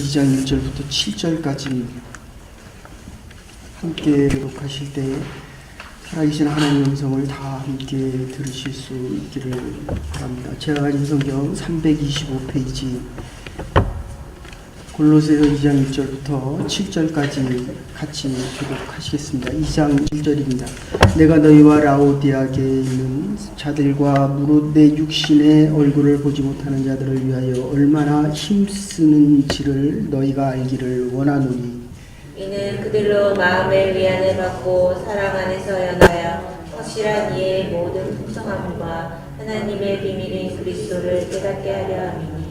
2장 1절부터 7절까지 함께 독하실 때 살아계신 하나님의 음성을 다 함께 들으실 수 있기를 바랍니다. 제가 가진 성경 325페이지 골로새서 2장 1절부터 7절까지 같이 교독하시겠습니다. 2장 1절입니다. 내가 너희와 라오디아게에 있는 자들과 무릇 내 육신의 얼굴을 보지 못하는 자들을 위하여 얼마나 힘쓰는지를 너희가 알기를 원하노니 이는 그들로 마음의 위안을 받고 사랑 안에서 연하여 확실한 이해의 모든 풍성함과 하나님의 비밀인 그리스도를 깨닫게 하려 함이니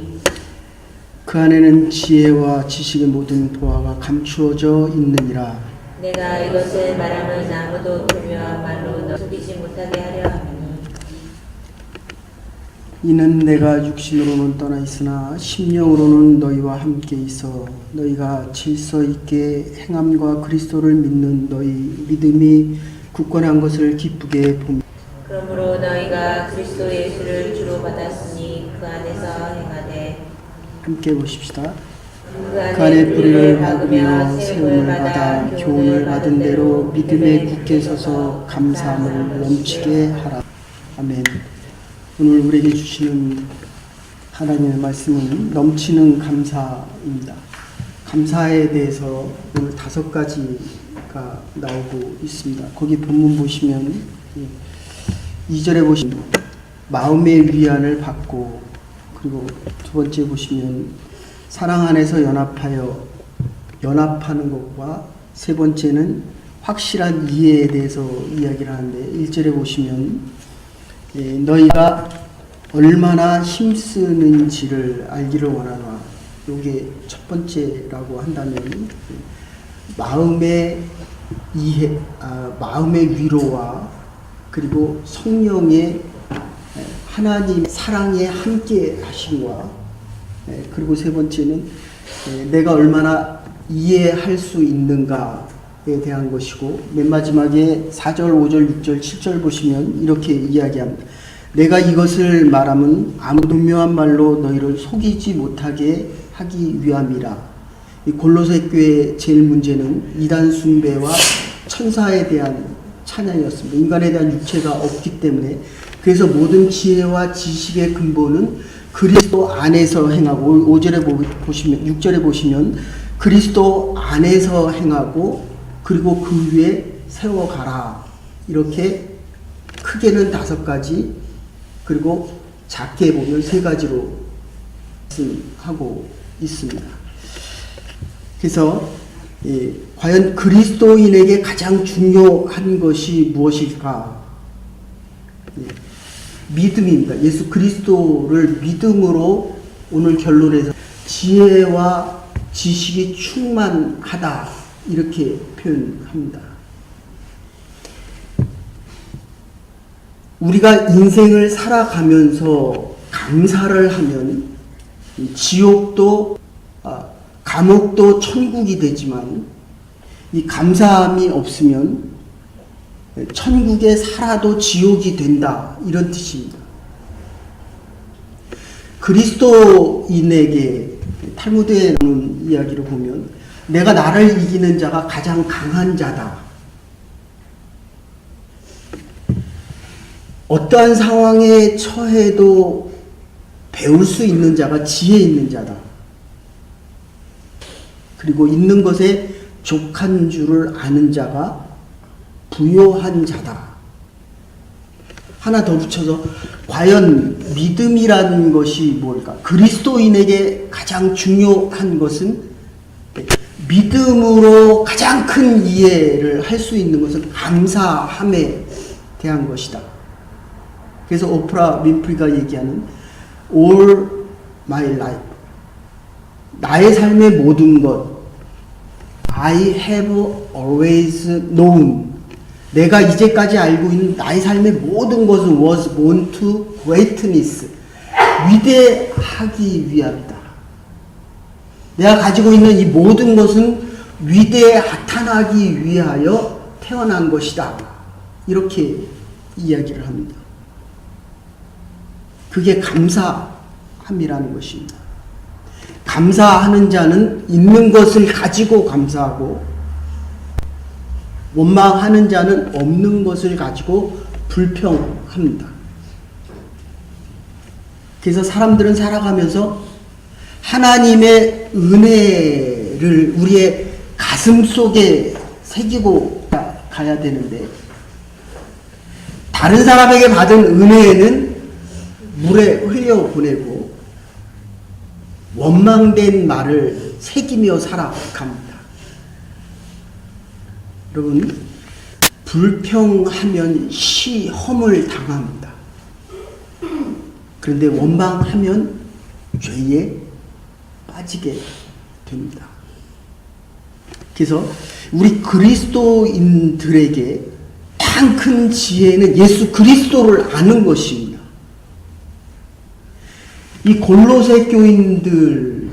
그 안에는 지혜와 지식의 모든 보화가 감추어져 있느니라. 내가 이것을 말하면 아무도 교묘한 말로 너 속이지 못하게 하려 함이니 이는 내가 육신으로는 떠나 있으나 심령으로는 너희와 함께 있어 너희가 질서 있게 행함과 그리스도를 믿는 너희 믿음이 굳건한 것을 기쁘게 봅니다. 그러므로 너희가 그리스도 예수를 주로 받았으니 그 안에서 행하되 함께 보십시다. 그 안에 뿌리를 박으며 세움을 받아 교훈을 받은 대로 믿음에 굳게 서서 감사함을 넘치게 하라. 아멘. 오늘 우리에게 주시는 하나님의 말씀은 넘치는 감사입니다. 감사에 대해서 오늘 5가지가 나오고 있습니다. 거기 본문 보시면 2절에 보시면 마음의 위안을 받고, 그리고 두 번째 보시면 사랑 안에서 연합하는 것과 세 번째는 확실한 이해에 대해서 이야기를 하는데 1절에 보시면 너희가 얼마나 힘쓰는지를 알기를 원하노라. 이게 첫 번째라고 한다면 마음의 이해, 마음의 위로와 그리고 성령의 하나님 사랑에 함께 하심과, 그리고 세 번째는 내가 얼마나 이해할 수 있는가에 대한 것이고, 맨 마지막에 4절, 5절, 6절, 7절 보시면 이렇게 이야기합니다. 내가 이것을 말하면 아무도 묘한 말로 너희를 속이지 못하게 하기 위함이라. 이 골로새 교회의 제일 문제는 이단 숭배와 천사에 대한 찬양이었습니다. 인간에 대한 육체가 없기 때문에, 그래서 모든 지혜와 지식의 근본은 그리스도 안에서 행하고, 5절에 보시면, 6절에 보시면 그리스도 안에서 행하고 그리고 그 위에 세워가라. 이렇게 크게는 5가지, 그리고 작게 보면 3가지로 하고 있습니다. 그래서 과연 그리스도인에게 가장 중요한 것이 무엇일까? 믿음입니다. 예수 그리스도를 믿음으로 오늘 결론에서 지혜와 지식이 충만하다 이렇게 표현합니다. 우리가 인생을 살아가면서 감사를 하면 지옥도 감옥도 천국이 되지만, 이 감사함이 없으면 천국에 살아도 지옥이 된다, 이런 뜻입니다. 그리스도인에게 탈무드에 나오는 이야기를 보면 내가 나를 이기는 자가 가장 강한 자다. 어떠한 상황에 처해도 배울 수 있는 자가 지혜 있는 자다. 그리고 있는 것에 족한 줄을 아는 자가 부요한 자다. 하나 더 붙여서 과연 믿음이라는 것이 뭘까? 그리스도인에게 가장 중요한 것은, 믿음으로 가장 큰 이해를 할 수 있는 것은 감사함에 대한 것이다. 그래서 오프라 윈프리가 얘기하는 all my life, 나의 삶의 모든 것, I have always known, 내가 이제까지 알고 있는 나의 삶의 모든 것은 was born to greatness, 위대하기 위함이다. 내가 가지고 있는 이 모든 것은 위대에 나타나기 위하여 태어난 것이다. 이렇게 이야기를 합니다. 그게 감사함이라는 것입니다. 감사하는 자는 있는 것을 가지고 감사하고 원망하는 자는 없는 것을 가지고 불평합니다. 그래서 사람들은 살아가면서 하나님의 은혜를 우리의 가슴 속에 새기고 가야 되는데 다른 사람에게 받은 은혜는 물에 흘려보내고 원망된 말을 새기며 살아갑니다. 여러분, 불평하면 시험을 당합니다. 그런데 원망하면 죄에 빠지게 됩니다. 그래서 우리 그리스도인들에게 가장 큰 지혜는 예수 그리스도를 아는 것입니다. 이 골로새 교인들이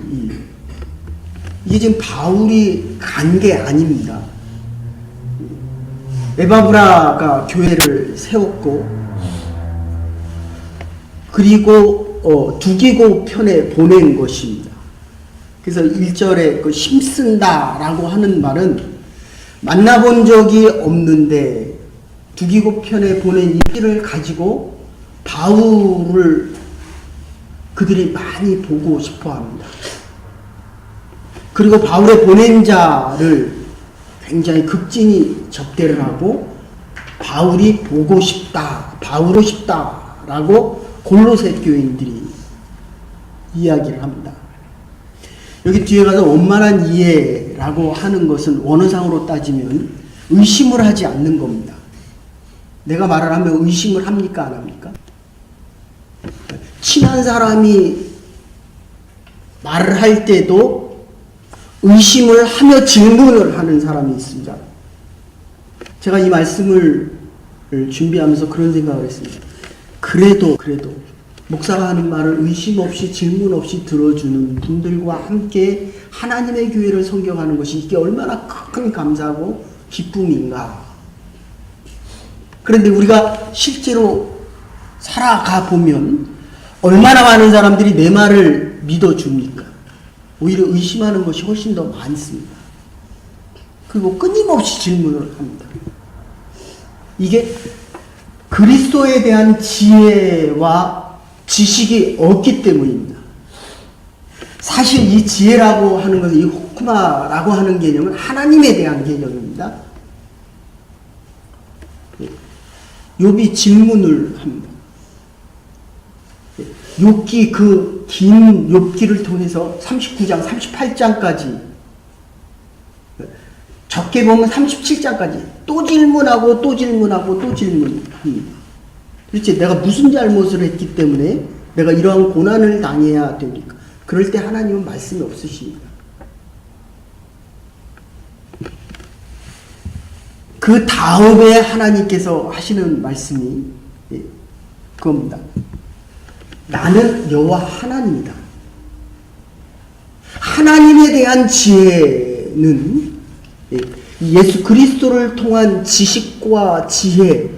이게 지금 바울이 간 게 아닙니다. 에바브라가 교회를 세웠고 그리고 두기고 편에 보낸 것입니다. 그래서 1절에 그 힘쓴다라고 하는 말은 만나본 적이 없는데 두기고 편에 보낸 이 일을 가지고 바울을 그들이 많이 보고 싶어 합니다. 그리고 바울의 보낸 자를 굉장히 극진히 접대를 하고 바울이 보고 싶다, 바울고 싶다라고 골로새 교인들이 이야기를 합니다. 여기 뒤에 가서 원만한 이해라고 하는 것은 원어상으로 따지면 의심을 하지 않는 겁니다. 내가 말을 하면 의심을 합니까? 안 합니까? 친한 사람이 말을 할 때도 의심을 하며 질문을 하는 사람이 있습니다. 제가 이 말씀을 준비하면서 그런 생각을 했습니다. 그래도 목사가 하는 말을 의심 없이 질문 없이 들어주는 분들과 함께 하나님의 교회를 섬겨가는 것이 이게 얼마나 큰 감사하고 기쁨인가. 그런데 우리가 실제로 살아가 보면 얼마나 많은 사람들이 내 말을 믿어줍니까? 오히려 의심하는 것이 훨씬 더 많습니다. 그리고 끊임없이 질문을 합니다. 이게 그리스도에 대한 지혜와 지식이 없기 때문입니다. 사실 이 지혜라고 하는 것은 이 호크마라고 하는 개념은 하나님에 대한 개념입니다. 욥이 질문을 합니다. 욥기 그 긴 욥기를 통해서 39장, 38장까지 적게 보면 37장까지 또 질문하고 또 질문하고 또 질문합니다. 도대체 내가 무슨 잘못을 했기 때문에 내가 이러한 고난을 당해야 됩니까? 그럴 때 하나님은 말씀이 없으십니다. 그 다음에 하나님께서 하시는 말씀이 그겁니다. 나는 여호와 하나님이다. 하나님에 대한 지혜는 예수 그리스도를 통한 지식과 지혜,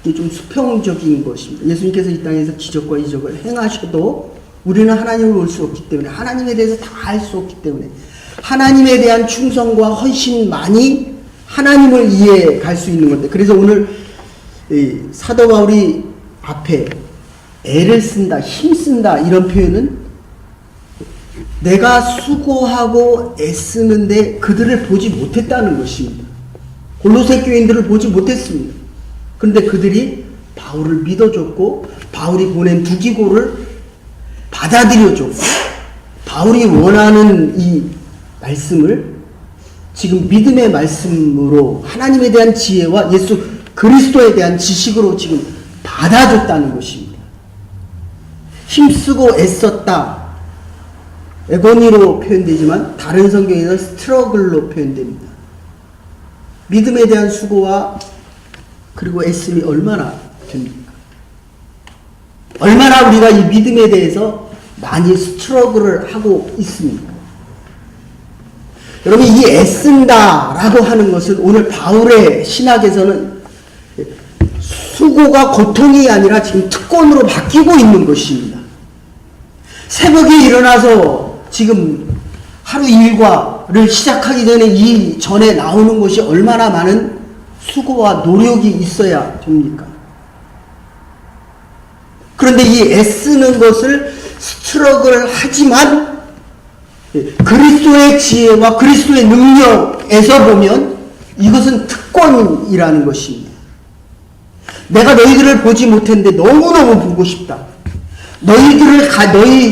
이게 좀 수평적인 것입니다. 예수님께서 이 땅에서 기적과 이적을 행하셔도 우리는 하나님을 볼 수 없기 때문에, 하나님에 대해서 다 알 수 없기 때문에 하나님에 대한 충성과 헌신만이 하나님을 이해해 갈 수 있는 건데, 그래서 오늘 사도 바울이 앞에 애를 쓴다, 힘쓴다 이런 표현은 내가 수고하고 애쓰는데 그들을 보지 못했다는 것입니다. 골로새 교인들을 보지 못했습니다. 그런데 그들이 바울을 믿어줬고 바울이 보낸 두기고를 받아들여줬고 바울이 원하는 이 말씀을 지금 믿음의 말씀으로 하나님에 대한 지혜와 예수 그리스도에 대한 지식으로 지금 받아줬다는 것입니다. 힘쓰고 애썼다. 에고니로 표현되지만 다른 성경에는 스트러글로 표현됩니다. 믿음에 대한 수고와 그리고 애씀이 얼마나 됩니까? 얼마나 우리가 이 믿음에 대해서 많이 스트러글을 하고 있습니까? 여러분, 이 애쓴다라고 하는 것은 오늘 바울의 신학에서는 수고가 고통이 아니라 지금 특권으로 바뀌고 있는 것입니다. 새벽에 일어나서 지금 하루 일과를 시작하기 전에 이 전에 나오는 것이 얼마나 많은 수고와 노력이 있어야 됩니까? 그런데 이 애쓰는 것을 스트럭을 하지만 그리스도의 지혜와 그리스도의 능력에서 보면 이것은 특권이라는 것입니다. 내가 너희들을 보지 못했는데 너무너무 보고 싶다. 너희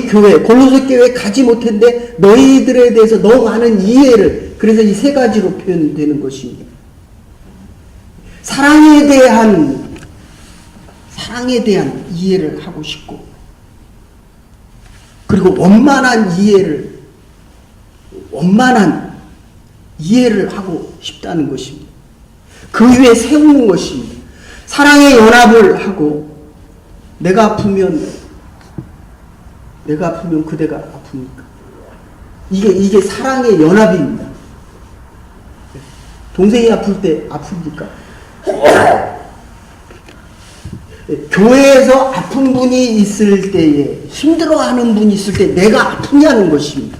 교회, 골로새 교회에 가지 못했는데 너희들에 대해서 너무 많은 이해를, 그래서 이 세 가지로 표현되는 것입니다. 사랑에 대한 이해를 하고 싶고, 그리고 원만한 이해를 하고 싶다는 것입니다. 그 위에 세우는 것입니다. 사랑의 연합을 하고, 내가 아프면 그대가 아픕니까? 이게 사랑의 연합입니다. 동생이 아플 때 아픕니까? 교회에서 아픈 분이 있을 때에, 힘들어하는 분이 있을 때 내가 아프냐는 것입니다.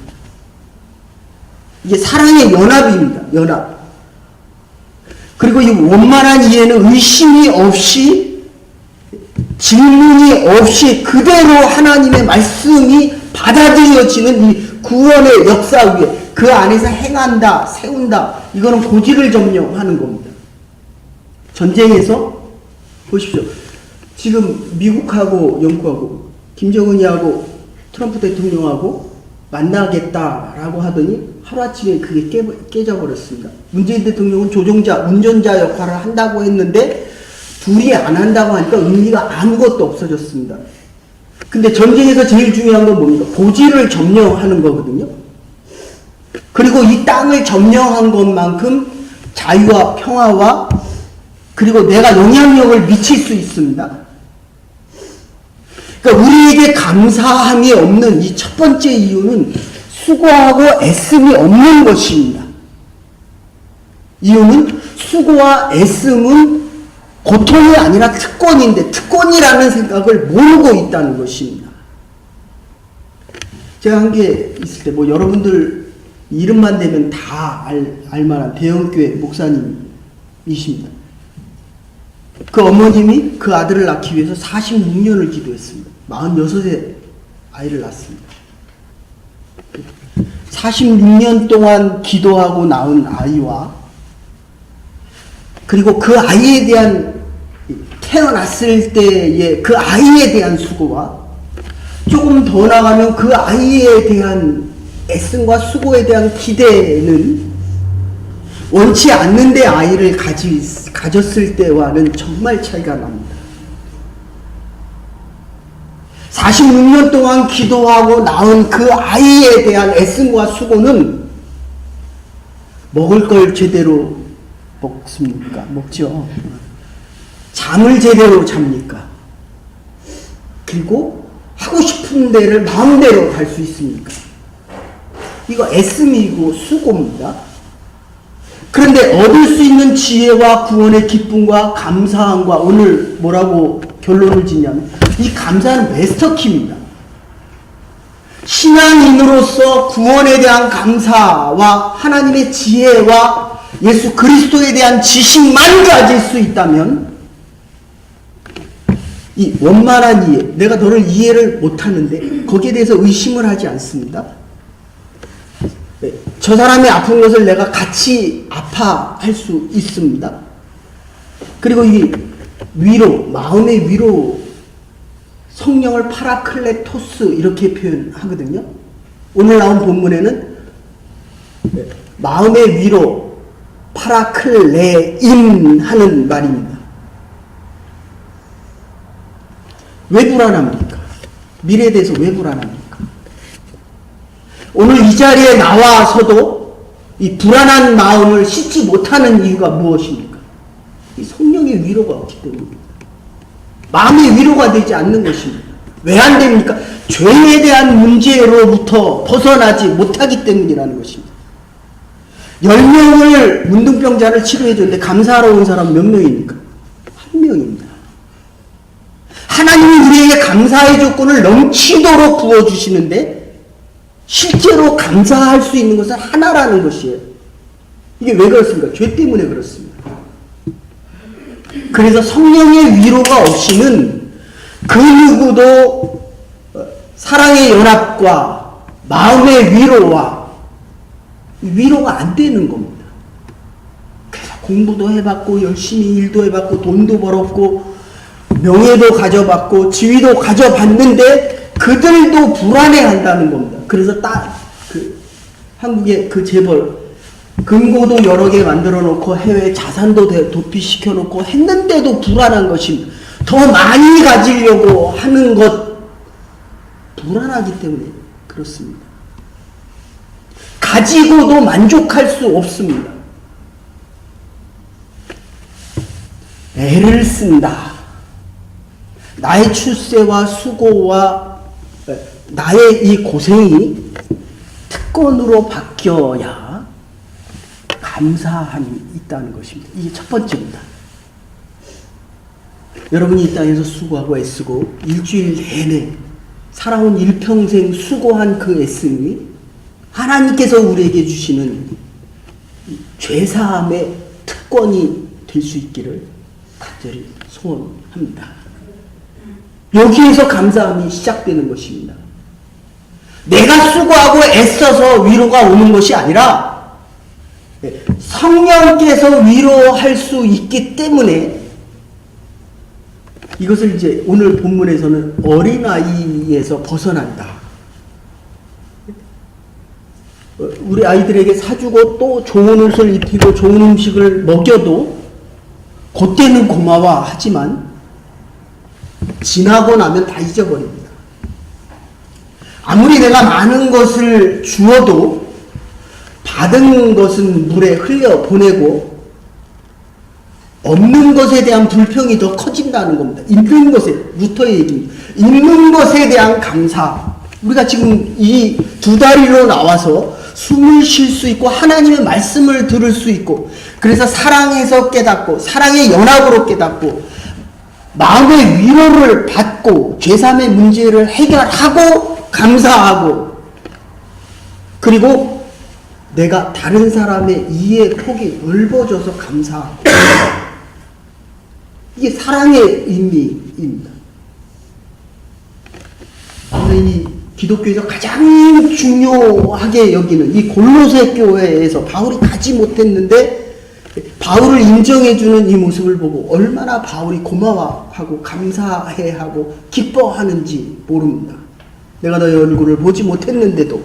이게 사랑의 연합입니다. 연합. 그리고 이 원만한 이해는 의심이 없이, 질문이 없이 그대로 하나님의 말씀이 받아들여지는 이 구원의 역사 위에 그 안에서 행한다, 세운다. 이거는 고지를 점령하는 겁니다. 전쟁에서 보십시오. 지금 미국하고 영국하고 김정은이하고 트럼프 대통령하고 만나겠다라고 하더니 하루아침에 그게 깨져버렸습니다. 문재인 대통령은 운전자 역할을 한다고 했는데 둘이 안 한다고 하니까 의미가 아무것도 없어졌습니다. 근데 전쟁에서 제일 중요한 건 뭡니까? 고지를 점령하는 거거든요. 그리고 이 땅을 점령한 것만큼 자유와 평화와 그리고 내가 영향력을 미칠 수 있습니다. 그러니까 우리에게 감사함이 없는 이 첫 번째 이유는 수고하고 애씀이 없는 것입니다. 이유는 수고와 애씀은 고통이 아니라 특권인데 특권이라는 생각을 모르고 있다는 것입니다. 제가 한 게 있을 때 여러분들 이름만 대면 다 알만한 대형교회 목사님이십니다. 그 어머님이 그 아들을 낳기 위해서 46년을 기도했습니다. 46세 아이를 낳았습니다. 46년 동안 기도하고 낳은 아이와 그리고 그 아이에 대한 태어났을 때의 그 아이에 대한 수고와 조금 더 나가면 그 아이에 대한 애씀과 수고에 대한 기대는 원치 않는데 아이를 가졌을 때와는 정말 차이가 납니다. 46년 동안 기도하고 낳은 그 아이에 대한 애씀과 수고는 먹을 걸 제대로 먹습니까? 먹죠. 잠을 제대로 잡니까? 그리고 하고 싶은 데를 마음대로 갈 수 있습니까? 이거 애씀이고 수고입니다. 그런데 얻을 수 있는 지혜와 구원의 기쁨과 감사함과 오늘 뭐라고 결론을 짓냐면 이 감사는 마스터키입니다. 신앙인으로서 구원에 대한 감사와 하나님의 지혜와 예수 그리스도에 대한 지식만 가질 수 있다면 이 원만한 이해, 내가 너를 이해를 못하는데 거기에 대해서 의심을 하지 않습니다. 저 사람이 아픈 것을 내가 같이 아파할 수 있습니다. 그리고 이 위로, 마음의 위로, 성령을 파라클레토스 이렇게 표현하거든요. 오늘 나온 본문에는 마음의 위로, 파라클레인 하는 말입니다. 왜 불안합니까? 미래에 대해서 왜 불안합니까? 오늘 이 자리에 나와서도 이 불안한 마음을 씻지 못하는 이유가 무엇입니까? 이 성령의 위로가 없기 때문입니다. 마음의 위로가 되지 않는 것입니다. 왜 안 됩니까? 죄에 대한 문제로부터 벗어나지 못하기 때문이라는 것입니다. 10명을 문둥병자를 치료해 줬는데 감사하러 온 사람 몇 명입니까? 1명입니다. 하나님이 우리에게 감사의 조건을 넘치도록 부어주시는데 실제로 감사할 수 있는 것은 하나라는 것이에요. 이게 왜 그렇습니까? 죄 때문에 그렇습니다. 그래서 성령의 위로가 없이는 그 누구도 사랑의 연합과 마음의 위로가 안 되는 겁니다. 그래서 공부도 해봤고 열심히 일도 해봤고 돈도 벌었고 명예도 가져봤고 지위도 가져봤는데 그들도 불안해한다는 겁니다. 그래서 한국의 그 재벌 금고도 여러 개 만들어 놓고 해외 자산도 도피시켜 놓고 했는데도 불안한 것입니다. 더 많이 가지려고 하는 것 불안하기 때문에 그렇습니다. 가지고도 만족할 수 없습니다. 애를 쓴다. 나의 출세와 수고와 나의 이 고생이 특권으로 바뀌어야 감사함이 있다는 것입니다. 이게 첫 번째입니다. 여러분이 이 땅에서 수고하고 애쓰고 일주일 내내 살아온 일평생 수고한 그 애씀이 하나님께서 우리에게 주시는 죄사함의 특권이 될 수 있기를 간절히 소원합니다. 여기에서 감사함이 시작되는 것입니다. 내가 수고하고 애써서 위로가 오는 것이 아니라 성령께서 위로할 수 있기 때문에 이것을 이제 오늘 본문에서는 어린아이에서 벗어난다. 우리 아이들에게 사주고 또 좋은 옷을 입히고 좋은 음식을 먹여도 그때는 고마워하지만 지나고 나면 다 잊어버립니다. 아무리 내가 많은 것을 주어도 받은 것은 물에 흘려보내고 없는 것에 대한 불평이 더 커진다는 겁니다. 있는 것에, 루터의 얘기입니다. 있는 것에 대한 감사. 우리가 지금 이 두 다리로 나와서 숨을 쉴 수 있고 하나님의 말씀을 들을 수 있고 그래서 사랑에서 깨닫고 사랑의 연합으로 깨닫고 마음의 위로를 받고 죄사함의 문제를 해결하고 감사하고 그리고 내가 다른 사람의 이해 폭이 넓어져서 감사하고 이게 사랑의 의미입니다. 이 기독교에서 가장 중요하게 여기는 이 골로새 교회에서 바울이 가지 못했는데 바울을 인정해주는 이 모습을 보고 얼마나 바울이 고마워하고 감사해하고 기뻐하는지 모릅니다. 내가 너희 얼굴을 보지 못했는데도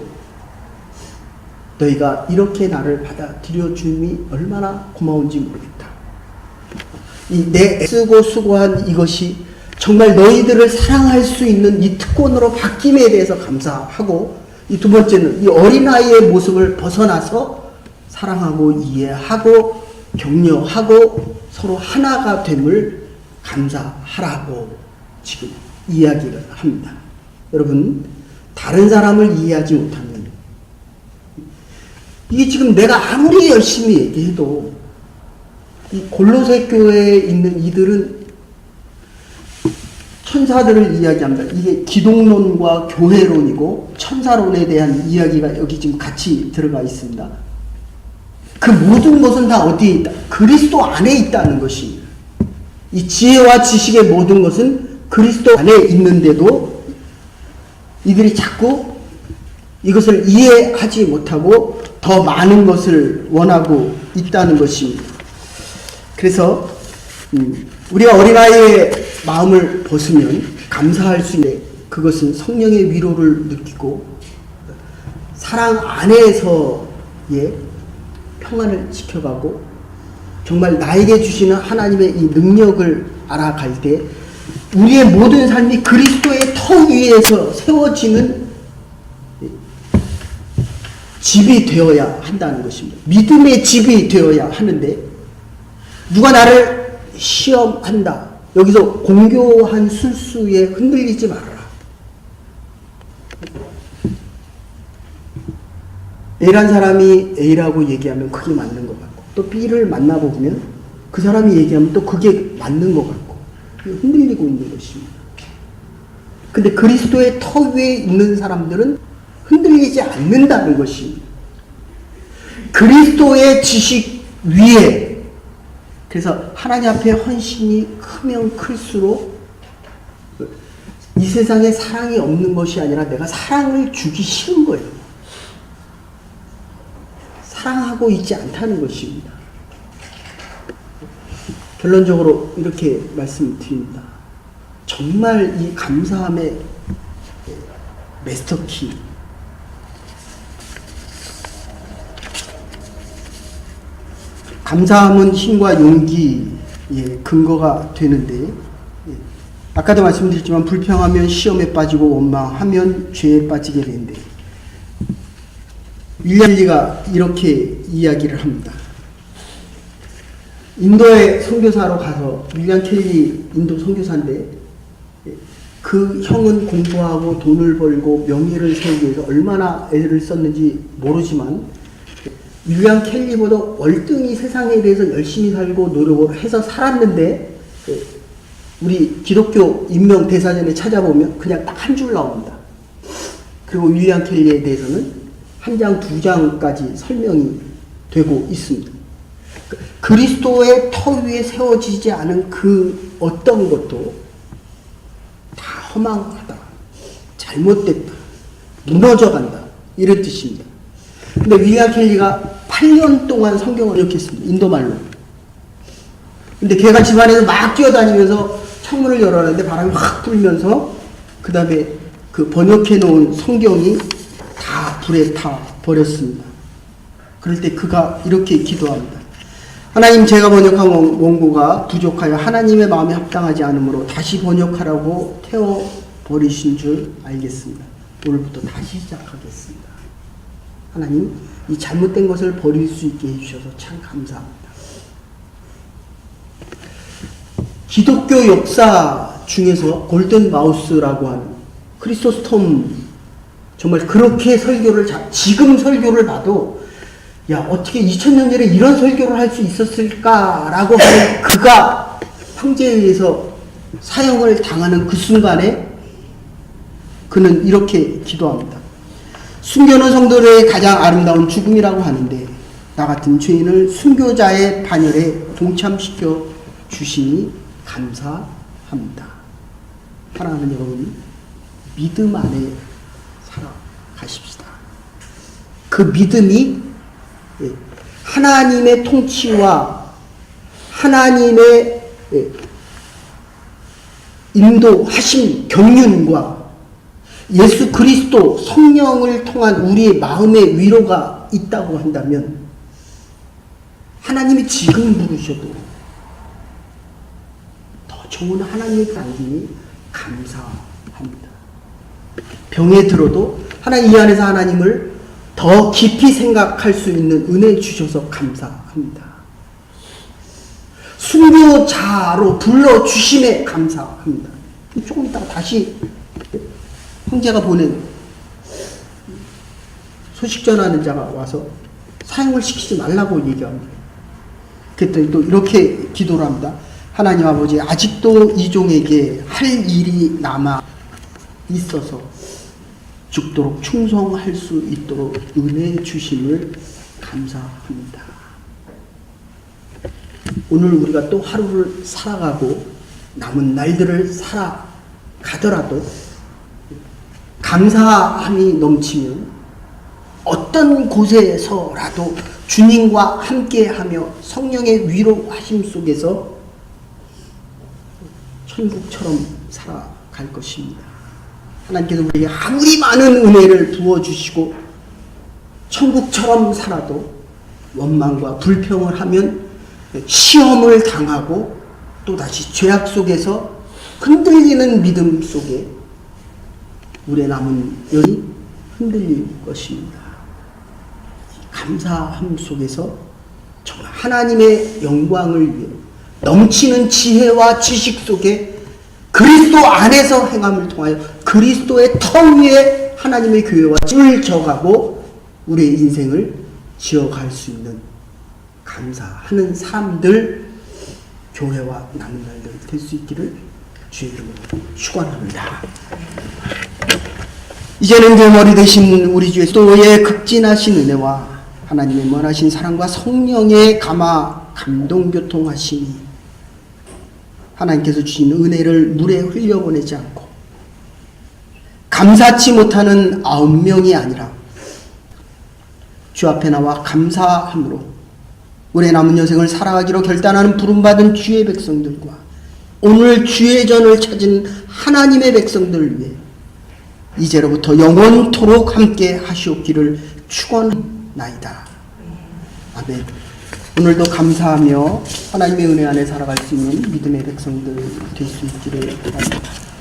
너희가 이렇게 나를 받아들여 줌이 얼마나 고마운지 모르겠다. 이 내 쓰고 수고한 이것이 정말 너희들을 사랑할 수 있는 이 특권으로 바뀜에 대해서 감사하고 이 두 번째는 이 어린아이의 모습을 벗어나서 사랑하고 이해하고 격려하고 서로 하나가 됨을 감사하라고 지금 이야기를 합니다. 여러분 다른 사람을 이해하지 못하면 이게 지금 내가 아무리 열심히 얘기해도 이 골로새 교회에 있는 이들은 천사들을 이야기합니다. 이게 기독론과 교회론이고 천사론에 대한 이야기가 여기 지금 같이 들어가 있습니다. 그 모든 것은 다 어디에 있다? 그리스도 안에 있다는 것입니다. 이 지혜와 지식의 모든 것은 그리스도 안에 있는데도 이들이 자꾸 이것을 이해하지 못하고 더 많은 것을 원하고 있다는 것입니다. 그래서 우리가 어린아이의 마음을 벗으면 감사할 수 있는 그것은 성령의 위로를 느끼고 사랑 안에서의 평안을 지켜가고 정말 나에게 주시는 하나님의 이 능력을 알아갈 때 우리의 모든 삶이 그리스도의 터 위에서 세워지는 집이 되어야 한다는 것입니다. 믿음의 집이 되어야 하는데 누가 나를 시험한다. 여기서 공교한 술수에 흔들리지 말아라. A란 사람이 A라고 얘기하면 그게 맞는 것 같고 또 B를 만나보면 그 사람이 얘기하면 또 그게 맞는 것 같고 흔들리고 있는 것입니다. 근데 그리스도의 터 위에 있는 사람들은 흔들리지 않는다는 것입니다. 그리스도의 지식 위에, 그래서 하나님 앞에 헌신이 크면 클수록 이 세상에 사랑이 없는 것이 아니라 내가 사랑을 주기 싫은 거예요. 사랑하고 있지 않다는 것입니다. 결론적으로 이렇게 말씀드립니다. 정말 이 감사함의 마스터키, 감사함은 힘과 용기의 근거가 되는데, 아까도 말씀드렸지만 불평하면 시험에 빠지고 원망하면 죄에 빠지게 되는데, 윌리엄 켈리가 이렇게 이야기를 합니다. 인도에 선교사로 가서, 윌리엄 켈리 인도 선교사인데 그 형은 공부하고 돈을 벌고 명예를 세우기 위해서 얼마나 애를 썼는지 모르지만 윌리엄 켈리보다 월등히 세상에 대해서 열심히 살고 노력을 해서 살았는데, 우리 기독교 인명 대사전에 찾아보면 그냥 딱 한 줄 나옵니다. 그리고 윌리엄 켈리에 대해서는 한 장, 두 장까지 설명이 되고 있습니다. 그리스도의 터 위에 세워지지 않은 그 어떤 것도 다 허망하다, 잘못됐다, 무너져간다, 이런 뜻입니다. 근데 윌리엄 켈리가 8년 동안 성경을 읽겠습니다. 인도말로. 근데 걔가 집안에서 막 뛰어다니면서 창문을 열어놨는데 바람이 확 불면서 그 다음에 그 번역해 놓은 성경이 다 불에 타 버렸습니다. 그럴 때 그가 이렇게 기도합니다. 하나님, 제가 번역한 원고가 부족하여 하나님의 마음에 합당하지 않으므로 다시 번역하라고 태워버리신 줄 알겠습니다. 오늘부터 다시 시작하겠습니다. 하나님, 이 잘못된 것을 버릴 수 있게 해주셔서 참 감사합니다. 기독교 역사 중에서 골든 마우스라고 하는 크리소스톰, 정말 그렇게 설교를, 지금 설교를 봐도 야, 어떻게 2000년 전에 이런 설교를 할 수 있었을까라고 하는, 그가 황제에 의해서 사형을 당하는 그 순간에 그는 이렇게 기도합니다. 순교는 성도들의 가장 아름다운 죽음이라고 하는데 나 같은 죄인을 순교자의 반열에 동참시켜 주시니 감사합니다. 사랑하는 여러분, 믿음 안에 살아가십시다. 그 믿음이 하나님의 통치와 하나님의 인도하심, 경륜과 예수 그리스도 성령을 통한 우리의 마음의 위로가 있다고 한다면, 하나님이 지금 부르셔도 더 좋은 하나님의 당기니 감사합니다. 병에 들어도 하나님, 이 안에서 하나님을 더 깊이 생각할 수 있는 은혜 주셔서 감사합니다. 순교자로 불러주심에 감사합니다. 조금 있다가 다시 형제가 보낸 소식 전하는 자가 와서 사형을 시키지 말라고 얘기합니다. 그랬더니 또 이렇게 기도를 합니다. 하나님 아버지, 아직도 이 종에게 할 일이 남아 있어서 죽도록 충성할 수 있도록 은혜 주심을 감사합니다. 오늘 우리가 또 하루를 살아가고 남은 날들을 살아가더라도 감사함이 넘치면 어떤 곳에서라도 주님과 함께하며 성령의 위로하심 속에서 천국처럼 살아갈 것입니다. 하나님께서 우리에게 아무리 많은 은혜를 부어주시고 천국처럼 살아도 원망과 불평을 하면 시험을 당하고 또다시 죄악 속에서 흔들리는 믿음 속에 우리의 남은 영이 흔들릴 것입니다. 감사함 속에서 정말 하나님의 영광을 위해 넘치는 지혜와 지식 속에 그리스도 안에서 행함을 통하여 그리스도의 터 위에 하나님의 교회와 찜을 져가고 우리의 인생을 지어갈 수 있는 감사하는 사람들, 교회와 남은 날들 될 수 있기를 주의 이름으로 축원합니다. 이제는 그 머리 되신 우리 주 예수의 극진하신 은혜와 하나님의 원하신 사랑과 성령의 감동교통하심이 하나님께서 주신 은혜를 물에 흘려보내지 않고 감사치 못하는 9명이 아니라 주 앞에 나와 감사함으로 우리의 남은 여생을 살아가기로 결단하는 부름받은 주의 백성들과 오늘 주의 전을 찾은 하나님의 백성들을 위해 이제로부터 영원토록 함께 하시옵기를 축원나이다. 아멘. 오늘도 감사하며 하나님의 은혜 안에 살아갈 수 있는 믿음의 백성들 될 수 있기를 바랍니다.